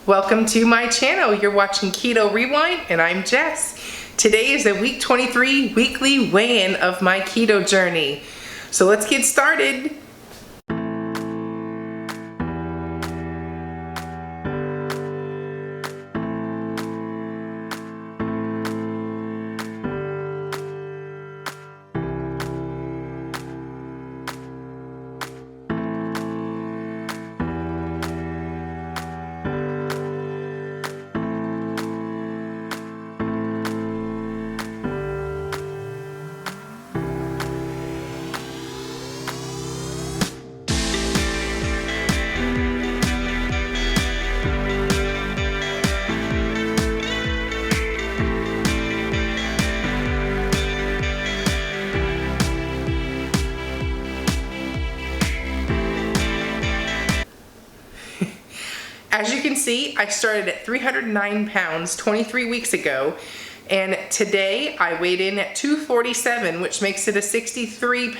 Welcome to my channel. You're watching Keto Rewind and I'm Jess. Today is the week 23 weekly weigh-in of my keto journey. So let's get started. As you can see, I started at 309 pounds 23 weeks ago, and today I weighed in at 247, which makes it a 62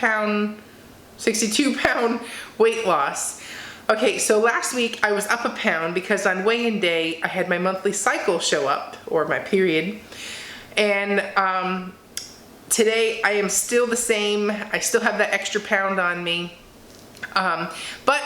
pound weight loss. Okay, so last week I was up a pound because on weigh-in day I had my monthly cycle show up, or my period, and today I am still the same. I still have that extra pound on me, but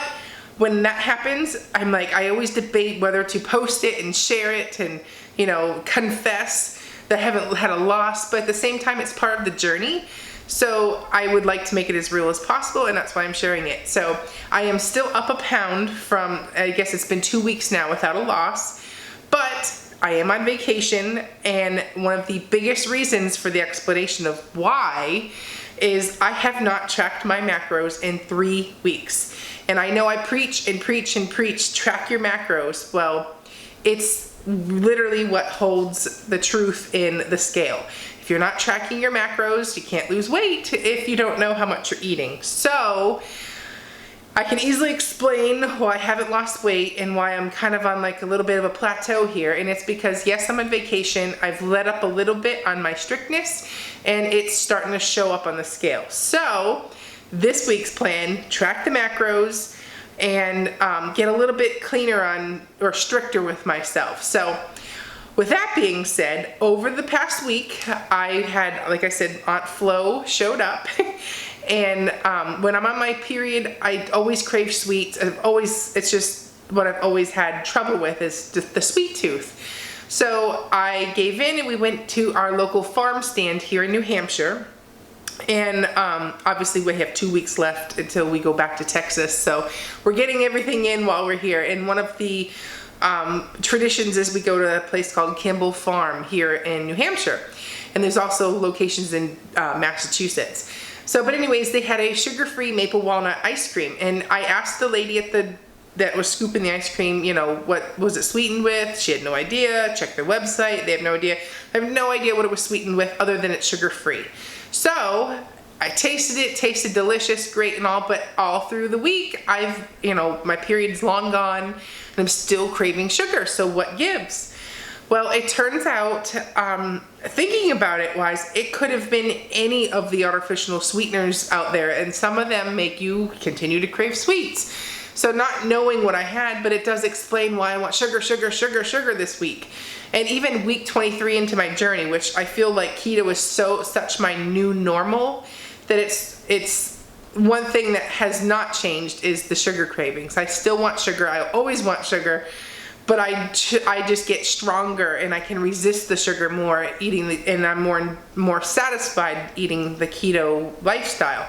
when that happens, I'm like, I always debate whether to post it and share it and, you know, confess that I haven't had a loss, but at the same time, it's part of the journey. So I would like to make it as real as possible, and that's why I'm sharing it. So I am still up a pound from, I guess it's been 2 weeks now without a loss, but I am on vacation, and one of the biggest reasons for the explanation of why is I have not tracked my macros in 3 weeks. And I know I preach and preach and preach, track your macros. Well, it's literally what holds the truth in the scale. If you're not tracking your macros, you can't lose weight if you don't know how much you're eating. So I can easily explain why I haven't lost weight and why I'm kind of on like a little bit of a plateau here. And it's because, yes, I'm on vacation. I've let up a little bit on my strictness, and it's starting to show up on the scale. So this week's plan, track the macros and get a little bit cleaner on, or stricter with myself. So with that being said, over the past week, I had, like I said, Aunt Flo showed up. And when I'm on my period, I always crave sweets. It's just what I've always had trouble with is the sweet tooth. So I gave in and we went to our local farm stand here in New Hampshire. And obviously we have 2 weeks left until we go back to Texas. So we're getting everything in while we're here. And one of the traditions is we go to a place called Kimball Farm here in New Hampshire. And there's also locations in Massachusetts. So, but anyways, they had a sugar-free maple walnut ice cream. And I asked the lady that was scooping the ice cream, you know, what was it sweetened with? She had no idea. Checked their website. They have no idea. I have no idea what it was sweetened with other than it's sugar-free. So I tasted it, tasted delicious, great and all, but all through the week, my period's long gone and I'm still craving sugar. So what gives? Well, it turns out, thinking about it wise, it could have been any of the artificial sweeteners out there, and some of them make you continue to crave sweets. So not knowing what I had, but it does explain why I want sugar, sugar, sugar, sugar this week. And even week 23 into my journey, which I feel like keto is such my new normal, that it's one thing that has not changed is the sugar cravings. I still want sugar, I always want sugar, but I just get stronger and I can resist the sugar more and I'm more satisfied eating the keto lifestyle.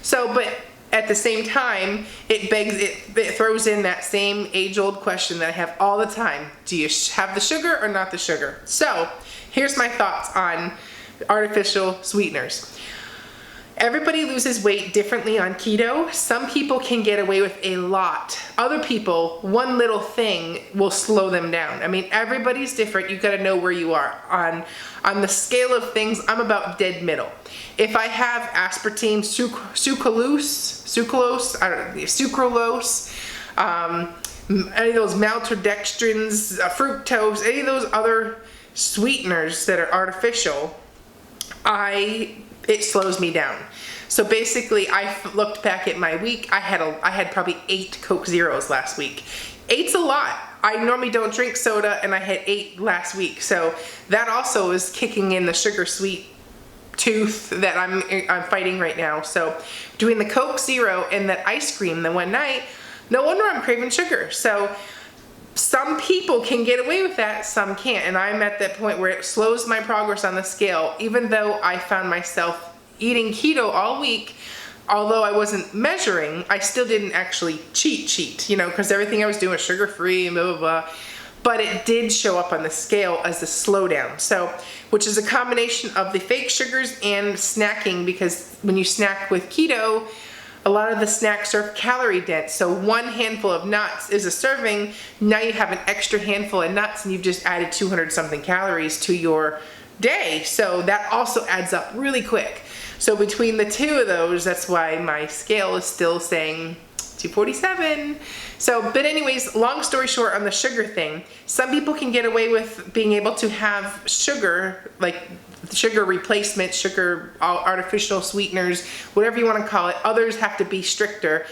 So, but at the same time, it throws in that same age-old question that I have all the time. Do you have the sugar or not the sugar? So here's my thoughts on artificial sweeteners. Everybody loses weight differently on keto. Some people can get away with a lot. Other people, one little thing will slow them down. I mean, everybody's different. You've got to know where you are. On the scale of things, I'm about dead middle. If I have aspartame, sucralose, any of those maltodextrins, fructose, any of those other sweeteners that are artificial, it slows me down. So basically, I looked back at my week. I had probably 8 Coke Zeros last week. Eight's a lot. I normally don't drink soda, and I had 8 last week. So that also is kicking in the sugar sweet tooth that I'm fighting right now. So between the Coke Zero and that ice cream the one night, no wonder I'm craving sugar. So some people can get away with that, some can't. And I'm at that point where it slows my progress on the scale, even though I found myself eating keto all week. Although I wasn't measuring, I still didn't actually cheat, you know, because everything I was doing was sugar-free and blah, blah, blah. But it did show up on the scale as a slowdown. So, which is a combination of the fake sugars and snacking, because when you snack with keto, a lot of the snacks are calorie dense. So one handful of nuts is a serving. Now you have an extra handful of nuts and you've just added 200 something calories to your day. So that also adds up really quick. So between the two of those, that's why my scale is still saying 247. So, but anyways, long story short on the sugar thing, some people can get away with being able to have sugar, like sugar replacement, sugar, artificial sweeteners, whatever you want to call it. Others have to be stricter.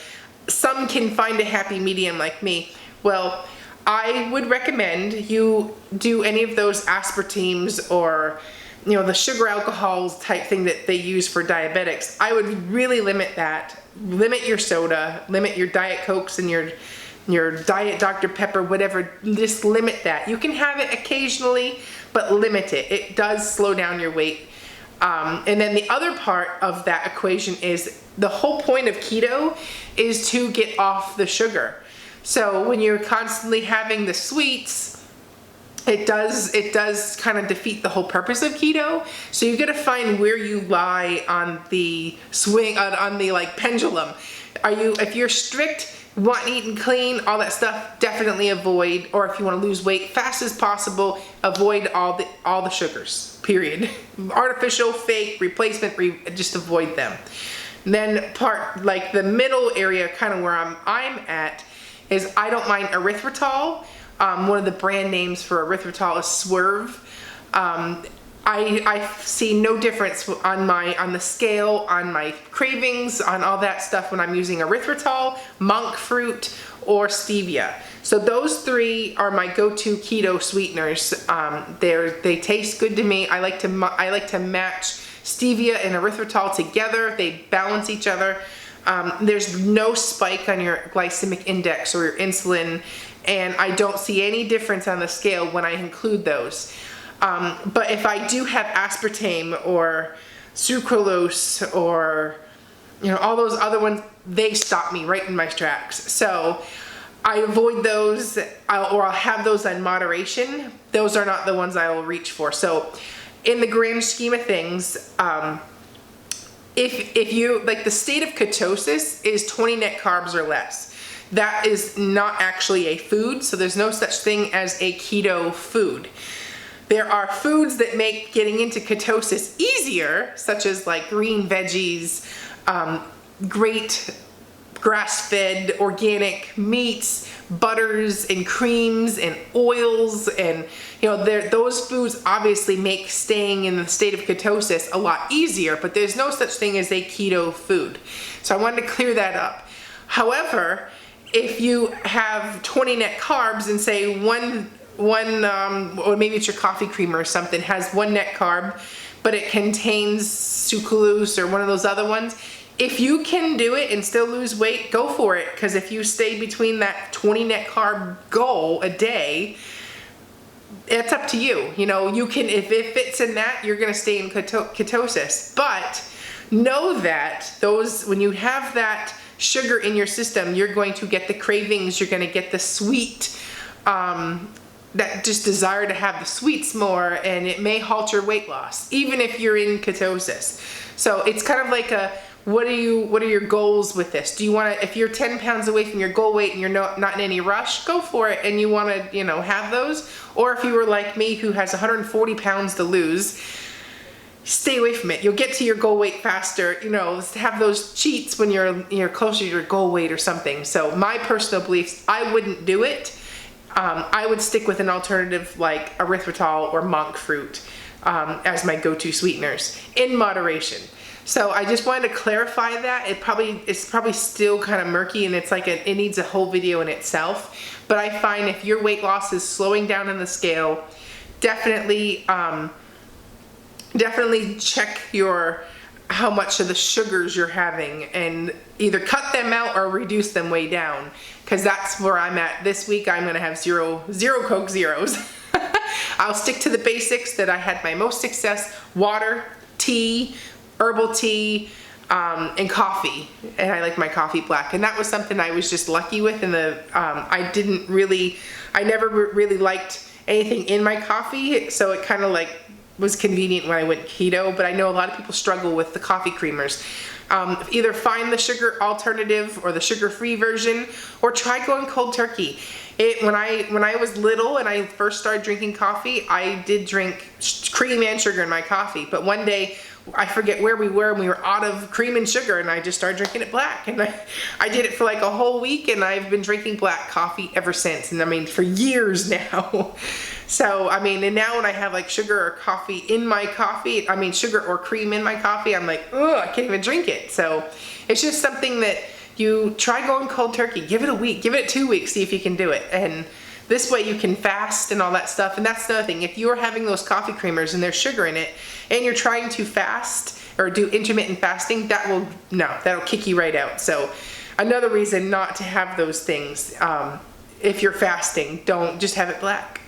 Some can find a happy medium like me. Well, I would recommend you do any of those aspartames or, you know, the sugar alcohols type thing that they use for diabetics. I would really limit that. Limit your soda, limit your Diet Cokes and your Diet Dr. Pepper, whatever. Just limit that. You can have it occasionally, but limit it. It does slow down your weight. And then the other part of that equation is the whole point of keto is to get off the sugar. So when you're constantly having the sweets, it does kind of defeat the whole purpose of keto. So you got to find where you lie on the swing, on the like pendulum. If you're strict, want eaten clean, all that stuff, definitely avoid. Or if you want to lose weight fast as possible, avoid all the sugars. Period. Artificial, fake, replacement, just avoid them. And then like the middle area, kind of where I'm at, is I don't mind erythritol. One of the brand names for erythritol is Swerve. I see no difference on the scale, on my cravings, on all that stuff when I'm using erythritol, monk fruit, or stevia. So those 3 are my go-to keto sweeteners. They taste good to me. I like to match stevia and erythritol together. They balance each other. There's no spike on your glycemic index or your insulin, and I don't see any difference on the scale when I include those. But if I do have aspartame or sucralose or, you know, all those other ones, they stop me right in my tracks. So I avoid those, or I'll have those in moderation. Those are not the ones I will reach for. So in the grand scheme of things, if you, like, the state of ketosis is 20 net carbs or less. That is not actually a food, so there's no such thing as a keto food. There are foods that make getting into ketosis easier, such as like green veggies, great grass-fed organic meats, butters and creams and oils, and you know, those foods obviously make staying in the state of ketosis a lot easier, but there's no such thing as a keto food. So I wanted to clear that up. However, if you have 20 net carbs and say one or maybe it's your coffee creamer or something, has 1 net carb, but it contains sucralose or one of those other ones, if you can do it and still lose weight, go for it. Because if you stay between that 20 net carb goal a day, it's up to you. You know, you can, if it fits in that, you're going to stay in ketosis. But know that when you have that sugar in your system, you're going to get the cravings, you're going to get the sweet, that just desire to have the sweets more, and it may halt your weight loss, even if you're in ketosis. So it's kind of like what are your goals with this? Do you want to, if you're 10 pounds away from your goal weight and you're not in any rush, go for it, and you want to, you know, have those. Or if you were like me, who has 140 pounds to lose, stay away from it. You'll get to your goal weight faster. You know, have those cheats when you're closer to your goal weight or something. So my personal beliefs, I wouldn't do it. I would stick with an alternative like erythritol or monk fruit. as my go-to sweeteners in moderation. So I just wanted to clarify that. It's probably still kind of murky, and it's like it needs a whole video in itself. But I find if your weight loss is slowing down on the scale, definitely check how much of the sugars you're having, and either cut them out or reduce them way down, because that's where I'm at this week. I'm gonna have zero Coke Zeros. I'll stick to the basics that I had my most success: water, tea, herbal tea, and coffee. And I like my coffee black. And that was something I was just lucky with. And I never really liked anything in my coffee. So it kind of like was convenient when I went keto. But I know a lot of people struggle with the coffee creamers. Either find the sugar alternative or the sugar-free version, or try going cold turkey. When I was little and I first started drinking coffee, I did drink cream and sugar in my coffee. But one day, I forget where we were, and we were out of cream and sugar, and I just started drinking it black. And I did it for like a whole week, and I've been drinking black coffee ever since. And I mean, for years now. So, I mean, and now when I have like sugar or coffee in my coffee, sugar or cream in my coffee, I'm like, ugh, I can't even drink it. So it's just something that you try going cold turkey. Give it a week, give it 2 weeks, see if you can do it. And this way you can fast and all that stuff. And that's another thing. If you're having those coffee creamers and there's sugar in it, and you're trying to fast or do intermittent fasting, that'll kick you right out. So another reason not to have those things. If you're fasting, don't just have it black,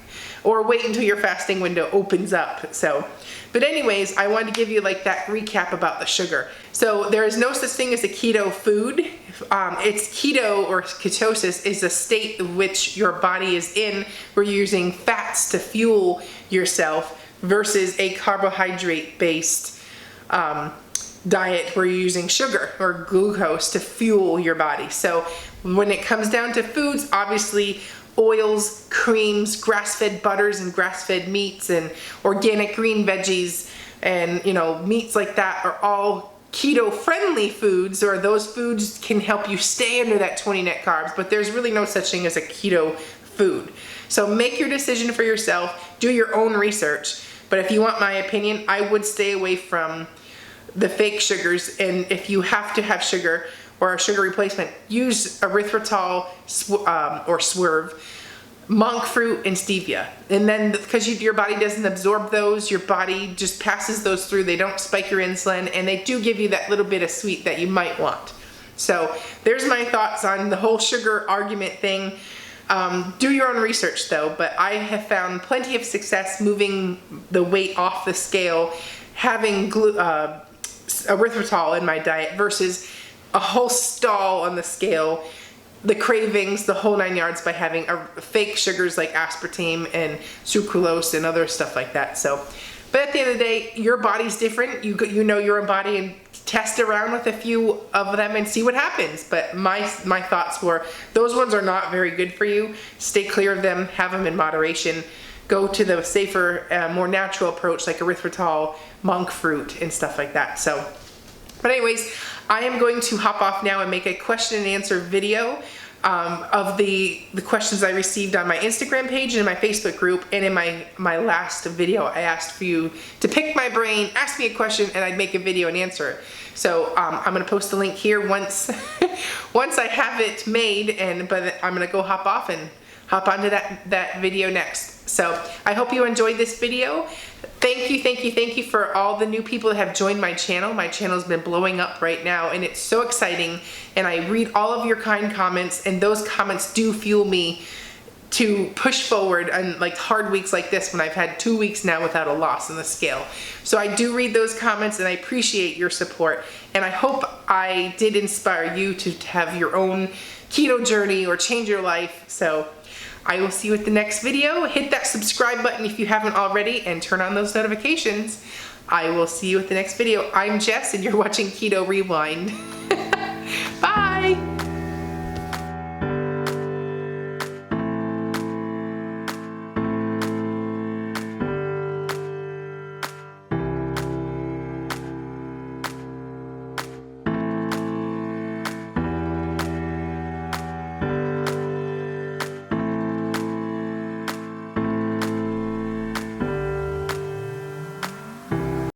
or wait until your fasting window opens up. So, but anyways, I wanted to give you like that recap about the sugar. So there is no such thing as a keto food. It's keto, or ketosis is a state in which your body is in, where you're using fats to fuel yourself, versus a carbohydrate-based diet where you're using sugar or glucose to fuel your body. So when it comes down to foods, obviously oils, creams, grass-fed butters and grass-fed meats, and organic green veggies, and meats like that are all keto-friendly foods, or those foods can help you stay under that 20 net carbs, but there's really no such thing as a keto food. So make your decision for yourself, do your own research. But if you want my opinion, I would stay away from the fake sugars, and if you have to have sugar or a sugar replacement, use erythritol or Swerve, monk fruit, and stevia. And then because your body doesn't absorb those, your body just passes those through. They don't spike your insulin, and they do give you that little bit of sweet that you might want. So there's my thoughts on the whole sugar argument thing. Do your own research though, but I have found plenty of success moving the weight off the scale, having erythritol in my diet versus a whole stall on the scale, the cravings, the whole 9 yards, by having fake sugars like aspartame and sucralose and other stuff like that. So, but at the end of the day, your body's different. You know your own body, and test around with a few of them and see what happens. But my thoughts were, those ones are not very good for you. Stay clear of them, have them in moderation. Go to the safer, more natural approach like erythritol, monk fruit, and stuff like that. So, but anyways, I am going to hop off now and make a question and answer video of the questions I received on my Instagram page and in my Facebook group. And in my last video, I asked for you to pick my brain, ask me a question, and I'd make a video and answer it. So I'm gonna post the link here once I have it made, but I'm gonna go hop off and hop onto that video next. So I hope you enjoyed this video. Thank you for all the new people that have joined my channel. My channel's been blowing up right now, and it's so exciting. And I read all of your kind comments, and those comments do fuel me to push forward on like hard weeks like this, when I've had 2 weeks now without a loss on the scale. So I do read those comments, and I appreciate your support. And I hope I did inspire you to have your own keto journey or change your life. So I will see you at the next video. Hit that subscribe button if you haven't already, and turn on those notifications. I will see you at the next video. I'm Jess, and you're watching Keto Rewind.